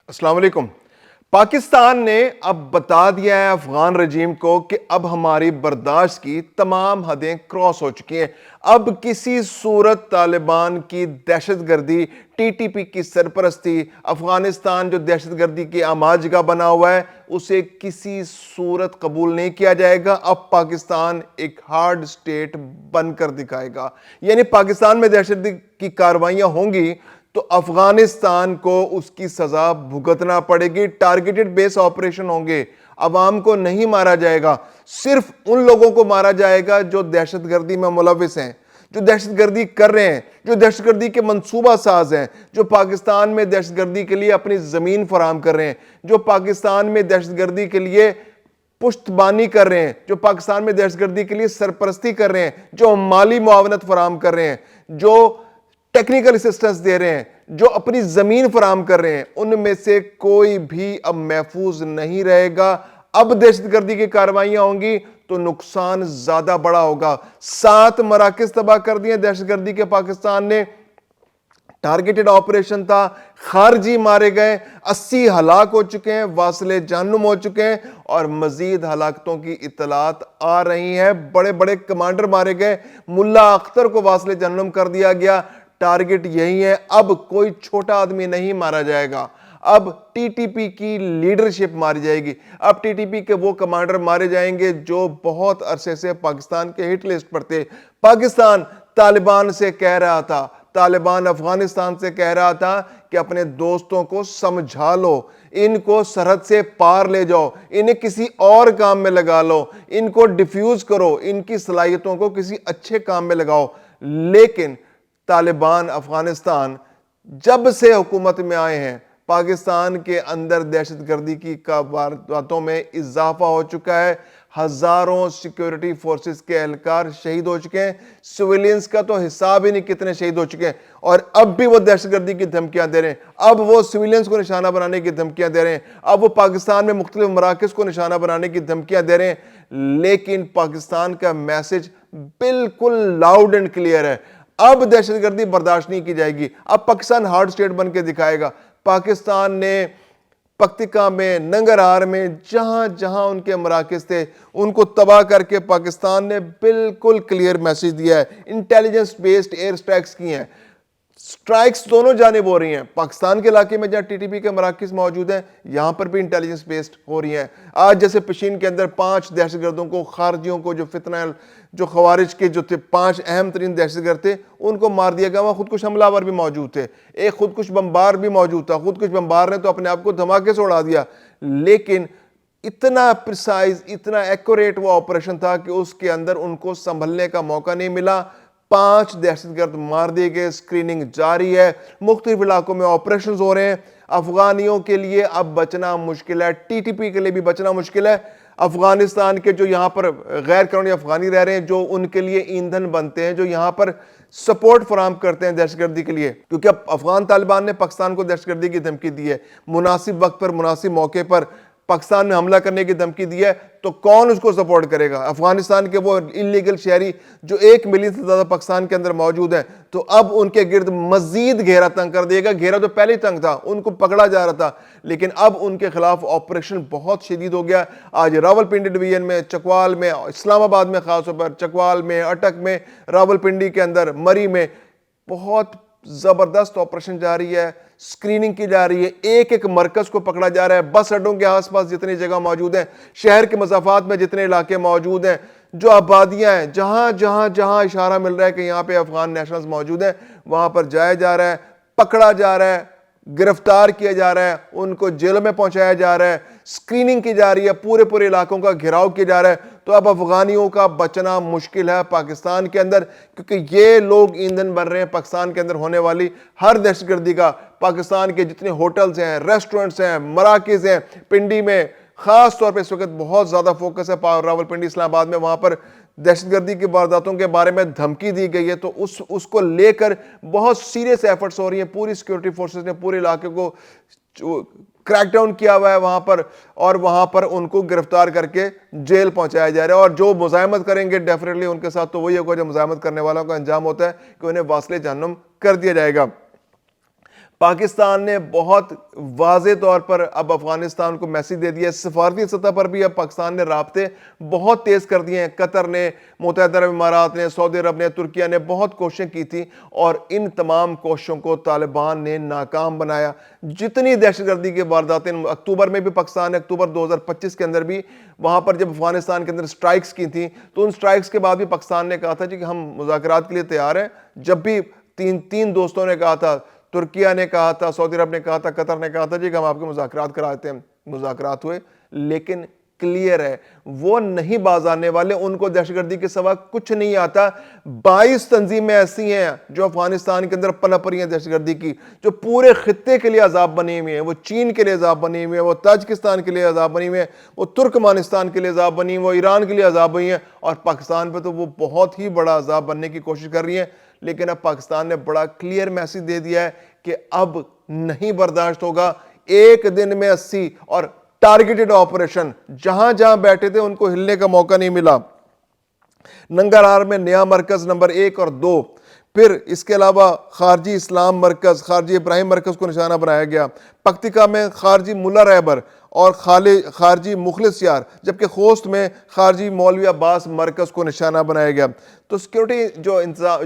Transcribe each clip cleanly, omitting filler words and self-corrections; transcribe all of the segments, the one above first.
السلام علیکم۔ پاکستان نے اب بتا دیا ہے افغان رجیم کو کہ اب ہماری برداشت کی تمام حدیں کراس ہو چکی ہیں۔ اب کسی صورت طالبان کی دہشت گردی، ٹی ٹی پی کی سرپرستی، افغانستان جو دہشت گردی کی آماج گاہ بنا ہوا ہے، اسے کسی صورت قبول نہیں کیا جائے گا۔ اب پاکستان ایک ہارڈ سٹیٹ بن کر دکھائے گا، یعنی پاکستان میں دہشت گردی کی کاروائیاں ہوں گی تو افغانستان کو اس کی سزا بھگتنا پڑے گی۔ ٹارگیٹڈ بیس آپریشن ہوں گے، عوام کو نہیں مارا جائے گا، صرف ان لوگوں کو مارا جائے گا جو دہشت گردی میں ملوث ہیں، جو دہشت گردی کر رہے ہیں، جو دہشت گردی کے منصوبہ ساز ہیں، جو پاکستان میں دہشت گردی کے لیے اپنی زمین فراہم کر رہے ہیں، جو پاکستان میں دہشت گردی کے لیے پشت بانی کر رہے ہیں، جو پاکستان میں دہشت گردی کے لیے سرپرستی کر رہے ہیں، جو مالی معاونت فراہم کر رہے ہیں، جو ٹیکنیکل اسسٹنس دے رہے ہیں، جو اپنی زمین فراہم کر رہے ہیں، ان میں سے کوئی بھی اب محفوظ نہیں رہے گا۔ اب دہشت گردی کی کارروائیاں ہوں گی تو نقصان زیادہ بڑا ہوگا۔ 7 مراکز تباہ کر دیے دہشت گردی کے پاکستان نے، ٹارگیٹڈ آپریشن تھا، خارجی مارے گئے، 80 ہلاک ہو چکے ہیں، واصل جہنم ہو چکے ہیں، اور مزید ہلاکتوں کی اطلاعات آ رہی ہیں۔ بڑے بڑے کمانڈر مارے گئے، ملا اختر کو واصل جہنم کر دیا گیا۔ ٹارگٹ یہی ہے، اب کوئی چھوٹا آدمی نہیں مارا جائے گا، اب ٹی ٹی پی کی لیڈرشپ ماری جائے گی، اب ٹی ٹی پی کے وہ کمانڈر مارے جائیں گے جو بہت عرصے سے پاکستان کے ہٹ لسٹ پر تھے۔ پاکستان طالبان سے کہہ رہا تھا، طالبان افغانستان سے کہہ رہا تھا کہ اپنے دوستوں کو سمجھا لو، ان کو سرحد سے پار لے جاؤ، انہیں کسی اور کام میں لگا لو، ان کو ڈیفیوز کرو، ان کی صلاحیتوں کو کسی اچھے کام میں لگاؤ۔ لیکن طالبان افغانستان جب سے حکومت میں آئے ہیں، پاکستان کے اندر دہشت گردی کی وارداتوں میں اضافہ ہو چکا ہے۔ ہزاروں سیکیورٹی فورسز کے اہلکار شہید ہو چکے ہیں، سویلینز کا تو حساب ہی نہیں کتنے شہید ہو چکے ہیں، اور اب بھی وہ دہشت گردی کی دھمکیاں دے رہے ہیں، اب وہ سویلینز کو نشانہ بنانے کی دھمکیاں دے رہے ہیں، اب وہ پاکستان میں مختلف مراکز کو نشانہ بنانے کی دھمکیاں دے رہے ہیں۔ لیکن پاکستان کا میسج بالکل لاؤڈ اینڈ کلیئر ہے، اب دہشت گردی برداشت نہیں کی جائے گی۔ اب پاکستان ہارڈ سٹیٹ بن کے دکھائے گا۔ پاکستان نے پکتیکا میں، ننگرہار میں، جہاں جہاں ان کے مراکز تھے ان کو تباہ کر کے پاکستان نے بالکل کلیئر میسج دیا ہے۔ انٹیلیجنس بیسڈ ایئر سٹرائکس کی ہیں، سٹرائکس دونوں جانب ہو رہی ہیں، پاکستان کے علاقے میں جہاں ٹی ٹی پی کے مراکز موجود ہیں یہاں پر بھی انٹیلیجنس بیسڈ ہو رہی ہیں۔ آج جیسے پشین کے اندر 5 دہشت گردوں کو، خارجیوں کو، جو فتنہ جو خوارج کے جو تھے 5 اہم ترین دہشت گرد تھے ان کو مار دیا گیا، وہاں خودکش حملہ آور بھی موجود تھے، ایک خودکش بمبار بھی موجود تھا، خودکش بمبار نے تو اپنے آپ کو دھماکے سے اڑا دیا۔ لیکن اتنا پریسائز، اتنا ایکوریٹ وہ آپریشن تھا کہ اس کے اندر ان کو سنبھلنے کا موقع نہیں ملا۔ 5 دہشت گرد مار دیے گئے، سکریننگ جاری ہے، مختلف علاقوں میں آپریشنز ہو رہے ہیں۔ افغانیوں کے لیے اب بچنا مشکل ہے، ٹی ٹی پی کے لیے بھی بچنا مشکل ہے۔ افغانستان کے جو یہاں پر غیر قانونی افغانی رہ رہے ہیں، جو ان کے لیے ایندھن بنتے ہیں، جو یہاں پر سپورٹ فراہم کرتے ہیں دہشت گردی کے لیے، کیونکہ اب افغان طالبان نے پاکستان کو دہشت گردی کی دھمکی دی ہے، مناسب وقت پر، مناسب موقع پر پاکستان میں حملہ کرنے کی دھمکی دی ہے، تو کون اس کو سپورٹ کرے گا؟ افغانستان کے وہ انلیگل شہری جو 1 ملین سے زیادہ پاکستان کے اندر موجود ہیں، تو اب ان کے گرد مزید گھیرا تنگ کر دے گا۔ گھیرا تو پہلے ہی تنگ تھا، ان کو پکڑا جا رہا تھا، لیکن اب ان کے خلاف آپریشن بہت شدید ہو گیا۔ آج راولپنڈی ڈویژن میں، چکوال میں، اسلام آباد میں، خاص طور پر چکوال میں، اٹک میں، راولپنڈی کے اندر، مری میں بہت زبردست آپریشن جاری ہے، سکریننگ کی جا رہی ہے، ایک ایک مرکز کو پکڑا جا رہا ہے۔ بس اڈوں کے آس پاس جتنی جگہ موجود ہیں، شہر کے مضافات میں جتنے علاقے موجود ہیں، جو آبادیاں ہیں، جہاں جہاں جہاں اشارہ مل رہا ہے کہ یہاں پہ افغان نیشنلز موجود ہیں، وہاں پر جایا جا رہا ہے، پکڑا جا رہا ہے، گرفتار کیا جا رہا ہے، ان کو جیلوں میں پہنچایا جا رہا ہے، سکریننگ کی جا رہی ہے، پورے علاقوں کا گھیراؤ کیا جا رہا ہے۔ تو اب افغانیوں کا بچنا مشکل ہے پاکستان کے اندر، کیونکہ یہ لوگ ایندھن بن رہے ہیں پاکستان کے اندر ہونے والی ہر دہشت گردی کا۔ پاکستان کے جتنے ہوٹلز ہیں، ریسٹورنٹس ہیں، مراکز ہیں، پنڈی میں خاص طور پہ اس وقت بہت زیادہ فوکس ہے راولپنڈی، اسلام آباد میں، وہاں پر دہشت گردی کی وارداتوں کے بارے میں دھمکی دی گئی ہے، تو اس کو لے کر بہت سیریس ایفرٹس ہو رہی ہیں۔ پوری سیکیورٹی فورسز نے پورے علاقے کو کریک ڈاؤن کیا ہوا ہے وہاں پر، اور وہاں پر ان کو گرفتار کر کے جیل پہنچایا جا رہا ہے، اور جو مزاحمت کریں گے ڈیفینیٹلی ان کے ساتھ تو وہی ہوگا جو مزاحمت کرنے والوں کا انجام ہوتا ہے کہ انہیں واصل جہنم کر دیا جائے گا۔ پاکستان نے بہت واضح طور پر اب افغانستان کو میسج دے دیا ہے. سفارتی سطح پر بھی اب پاکستان نے رابطے بہت تیز کر دیے ہیں. قطر نے، متحدہ عرب امارات نے، سعودی عرب نے، ترکیہ نے بہت کوششیں کی تھی اور ان تمام کوششوں کو طالبان نے ناکام بنایا. جتنی دہشت گردی کی وارداتیں اکتوبر میں بھی پاکستان نے، اکتوبر 2025 کے اندر بھی وہاں پر جب افغانستان کے اندر سٹرائکس کی تھیں تو ان سٹرائکس کے بعد بھی پاکستان نے کہا تھا کہ ہم مذاکرات کے لیے تیار ہیں. جب بھی تین دوستوں نے کہا تھا، ترکیہ نے کہا تھا، سعودی عرب نے کہا تھا، قطر نے کہا تھا جی کہ ہم آپ کے مذاکرات کرا دیتے ہیں. مذاکرات ہوئے لیکن کلیئر ہے وہ نہیں باز آنے والے. ان کو دہشت گردی کے سوا کچھ نہیں آتا. 22 تنظیمیں ایسی ہیں جو افغانستان کے اندر پنپ رہی ہیں دہشت گردی کی، جو پورے خطے کے لیے عذاب بنی ہوئی ہیں. وہ چین کے لیے عذاب بنی ہوئی ہیں، وہ تاجکستان کے لیے عذاب بنی ہوئی ہیں، وہ ترکمانستان کے لیے عذاب بنی ہوئی ہیں، وہ ایران کے لیے عذاب بنی ہیں، اور پاکستان پہ تو وہ بہت ہی بڑا عذاب بننے کی کوشش کر رہی ہیں. لیکن اب پاکستان نے بڑا کلیئر میسج دے دیا ہے کہ اب نہیں برداشت ہوگا. ایک دن میں 80 اور ٹارگیٹڈ آپریشن، جہاں جہاں بیٹھے تھے ان کو ہلنے کا موقع نہیں ملا. ننگرہار میں نیا مرکز نمبر 1 اور 2، پھر اس کے علاوہ خارجی اسلام مرکز، خارجی ابراہیم مرکز کو نشانہ بنایا گیا. پکتیکا میں خارجی ملا رہبر اور خارجی مخلص یار، جبکہ خوست میں خارجی مولوی عباس مرکز کو نشانہ بنایا گیا. تو سیکیورٹی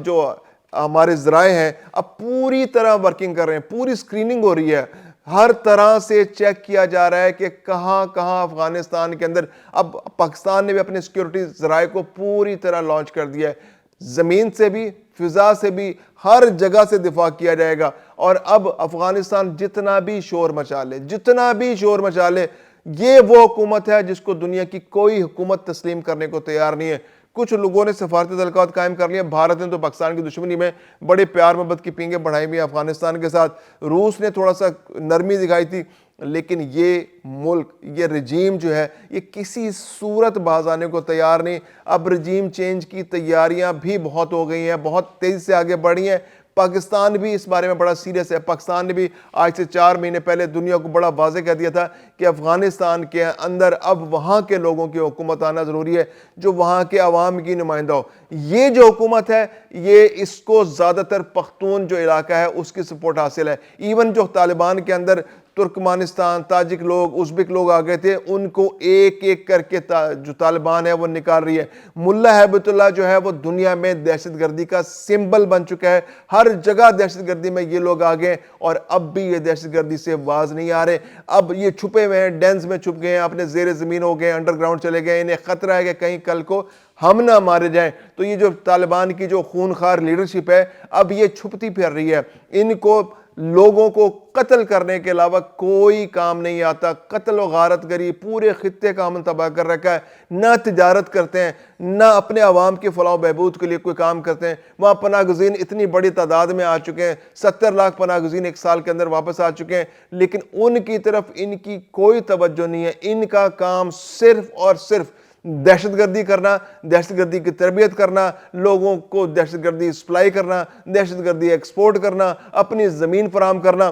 جو ہمارے ذرائع ہیں اب پوری طرح ورکنگ کر رہے ہیں، پوری سکریننگ ہو رہی ہے، ہر طرح سے چیک کیا جا رہا ہے کہ کہاں کہاں افغانستان کے اندر. اب پاکستان نے بھی اپنے سیکیورٹی ذرائع کو پوری طرح لانچ کر دیا ہے. زمین سے بھی، فضا سے بھی، ہر جگہ سے دفاع کیا جائے گا. اور اب افغانستان جتنا بھی شور مچا لے، یہ وہ حکومت ہے جس کو دنیا کی کوئی حکومت تسلیم کرنے کو تیار نہیں ہے. کچھ لوگوں نے سفارتی تعلقات قائم کر لیے. بھارت نے تو پاکستان کی دشمنی میں بڑے پیار محبت کی پینگیں بڑھائی ہوئی افغانستان کے ساتھ. روس نے تھوڑا سا نرمی دکھائی تھی، لیکن یہ ملک، یہ رجیم جو ہے، یہ کسی صورت باز آنے کو تیار نہیں. اب رجیم چینج کی تیاریاں بھی بہت ہو گئی ہیں، بہت تیزی سے آگے بڑھی ہیں. پاکستان بھی اس بارے میں بڑا سیریس ہے. پاکستان نے بھی آج سے 4 مہینے پہلے دنیا کو بڑا واضح کہہ دیا تھا کہ افغانستان کے اندر اب وہاں کے لوگوں کی حکومت آنا ضروری ہے، جو وہاں کے عوام کی نمائندہ ہو. یہ جو حکومت ہے، یہ اس کو زیادہ تر پختون جو علاقہ ہے اس کی سپورٹ حاصل ہے. ایون جو طالبان کے اندر ترکمانستان، تاجک لوگ، ازبک لوگ آ گئے تھے، ان کو ایک ایک کر کے جو طالبان ہے وہ نکال رہی ہے. ملا ہیبت اللہ جو ہے وہ دنیا میں دہشت گردی کا سمبل بن چکا ہے. ہر جگہ دہشت گردی میں یہ لوگ آ گئے اور اب بھی یہ دہشت گردی سے باز نہیں آ رہے. اب یہ چھپے ہوئے ہیں، ڈینز میں چھپ گئے ہیں، اپنے زیر زمین ہو گئے، انڈر گراؤنڈ چلے گئے. انہیں خطرہ ہے کہ کہیں کل کو ہم نہ مارے جائیں. تو یہ جو طالبان کی جو خونخوار لیڈرشپ ہے، اب یہ چھپتی پھر رہی ہے. ان کو لوگوں کو قتل کرنے کے علاوہ کوئی کام نہیں آتا. قتل و غارت گری پورے خطے کا عمل تباہ کر رکھا ہے. نہ تجارت کرتے ہیں، نہ اپنے عوام کی فلاح و بہبود کے لیے کوئی کام کرتے ہیں. وہاں پناہ گزین اتنی بڑی تعداد میں آ چکے ہیں، 70 لاکھ پناہ گزین 1 سال کے اندر واپس آ چکے ہیں، لیکن ان کی طرف ان کی کوئی توجہ نہیں ہے. ان کا کام صرف اور صرف دہشت گردی کرنا، دہشت گردی کی تربیت کرنا، لوگوں کو دہشت گردی سپلائی کرنا، دہشت گردی ایکسپورٹ کرنا، اپنی زمین فراہم کرنا.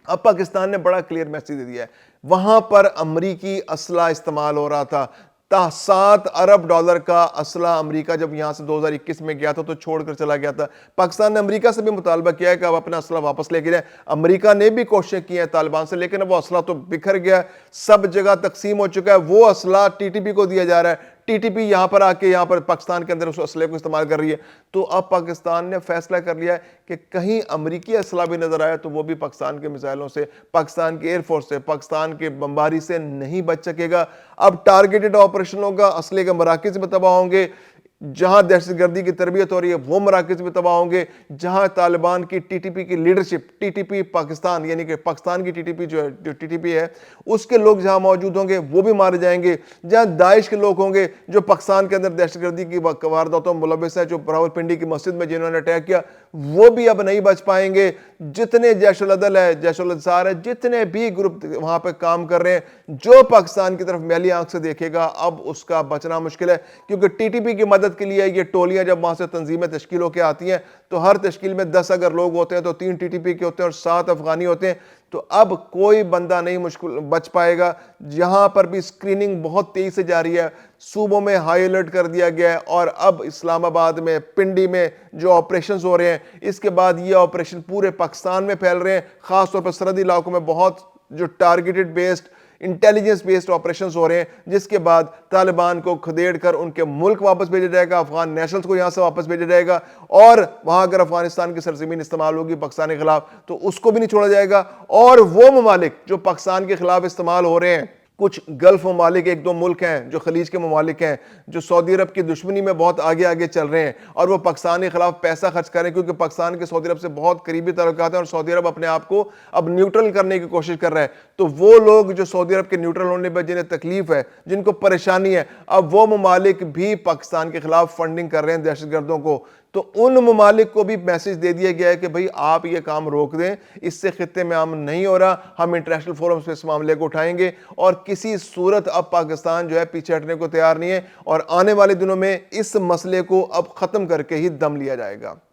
اب پاکستان نے بڑا کلیئر میسیج دے دیا ہے. وہاں پر امریکی اسلحہ استعمال ہو رہا تھا. 7 ارب ڈالر کا اسلحہ امریکہ جب یہاں سے 2021 میں گیا تھا تو چھوڑ کر چلا گیا تھا. پاکستان نے امریکہ سے بھی مطالبہ کیا ہے کہ اب اپنا اسلحہ واپس لے کے جائیں. امریکہ نے بھی کوششیں کی ہیں طالبان سے، لیکن اب وہ اسلحہ تو بکھر گیا، سب جگہ تقسیم ہو چکا ہے. وہ اسلحہ ٹی ٹی پی کو دیا جا رہا ہے. ٹی ٹی پی یہاں پر آ کے یہاں پر پاکستان کے اندر اس اسلحے کو استعمال کر رہی ہے. تو اب پاکستان نے فیصلہ کر لیا ہے کہ کہیں امریکی اسلحہ بھی نظر آیا تو وہ بھی پاکستان کے میزائلوں سے، پاکستان کی ایئر فورس سے، پاکستان کے بمباری سے نہیں بچ سکے گا. اب ٹارگیٹڈ آپریشن ہوگا، اسلحے کے مراکز بھی تباہ ہوں گے. جہاں دہشت گردی کی تربیت ہو رہی ہے وہ مراکز بھی تباہ ہوں گے. جہاں طالبان کی ٹی ٹی پی کی leadership, T T P Pakistan یعنی کہ پاکستان کی ٹی ٹی پی جو ٹی ٹی پی ہے اس کے لوگ جہاں موجود ہوں گے وہ بھی مارے جائیں گے. جہاں داعش کے لوگ ہوں گے جو پاکستان کے اندر دہشت گردی کی وارداتوں میں ملوث ہیں، جو راولپنڈی کی مسجد میں جنہوں نے اٹیک کیا، وہ بھی اب نہیں بچ پائیں گے. جتنے جیش العدل ہے، جیش الانصار ہے، جتنے بھی گروپ وہاں پہ کام کر رہے ہیں، جو پاکستان کی طرف میلی آنکھ سے دیکھے گا اب اس کا بچنا مشکل ہے. کیونکہ ٹی ٹی پی کی مدد مدد کے لیے یہ ٹولیاں جب وہاں سے تنظیمیں تشکیل ہو کے آتی ہیں تو ہر تشکیل میں 10 اگر لوگ ہوتے ہیں تو 3 ٹی ٹی پی کے ہوتے ہیں اور 7 افغانی ہوتے ہیں. تو اب کوئی بندہ نہیں مشکل بچ پائے گا. یہاں پر بھی سکریننگ بہت تیزی سے جاری ہے, صوبوں میں ہائی الرٹ کر دیا گیا ہے, اور اب اسلام آباد میں, پنڈی میں جو آپریشنز ہو رہے ہیں, اس کے بعد یہ آپریشن پورے پاکستان میں پھیل رہے ہیں, خاص طور پر سرحدی علاقوں میں بہت جو targeted based intelligence based operations ہو رہے ہیں, جس کے بعد طالبان کو کھدیڑ کر ان کے ملک واپس بھیجا جائے گا, افغان نیشنلز کو یہاں سے واپس بھیجا جائے گا, اور وہاں اگر افغانستان کی سرزمین استعمال ہوگی پاکستان کے خلاف تو اس کو بھی نہیں چھوڑا جائے گا. اور وہ ممالک جو پاکستان کے خلاف استعمال ہو رہے ہیں, کچھ گلف ممالک, 1-2 ملک ہیں جو خلیج کے ممالک ہیں, جو سعودی عرب کی دشمنی میں بہت آگے چل رہے ہیں, اور وہ پاکستان کے خلاف پیسہ خرچ کریں کیونکہ پاکستان کے سعودی عرب سے بہت قریبی تعلقات ہیں, اور سعودی عرب اپنے آپ کو اب نیوٹرل کرنے کی کوشش کر رہا ہے. تو وہ لوگ جو سعودی عرب کے نیوٹرل ہونے پر جنہیں تکلیف ہے, جن کو پریشانی ہے, اب وہ ممالک بھی پاکستان کے خلاف فنڈنگ کر رہے ہیں دہشت گردوں کو. تو ان ممالک کو بھی میسج دے دیا گیا ہے کہ بھئی آپ یہ کام روک دیں, اس سے خطے میں امن نہیں ہو رہا, ہم انٹرنیشنل فورمز پہ اس معاملے کو اٹھائیں گے, اور کسی صورت اب پاکستان جو ہے پیچھے ہٹنے کو تیار نہیں ہے, اور آنے والے دنوں میں اس مسئلے کو اب ختم کر کے ہی دم لیا جائے گا.